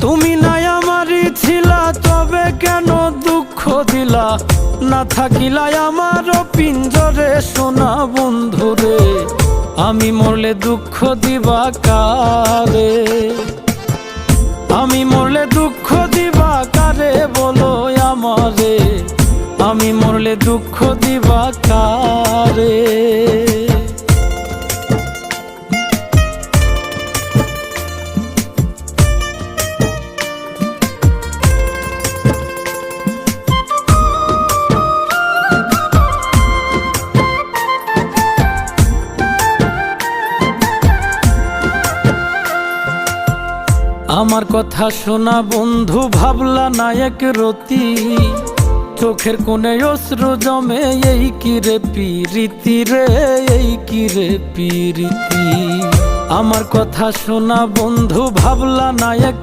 তুমি নাই আমারই ছিলা, তবে কেন দুঃখ দিলা? না থাকিলা আমার পিঞ্জরে সোনা বন্ধুরে, আমি মরলে দুঃখ দিবা কারে? আমি মরলে দুঃখ দিবা কারে বলো আমারে? আমি মরলে দুঃখ দিবা কারে? আমার কথা শোনা বন্ধু, ভাবলা না এক রতি, চোখের কোণে অশ্রু জমে, এই কি রে পিরিতি রে, এই কি রে পিরিতি। আমার কথা শোনা বন্ধু, ভাবলা না এক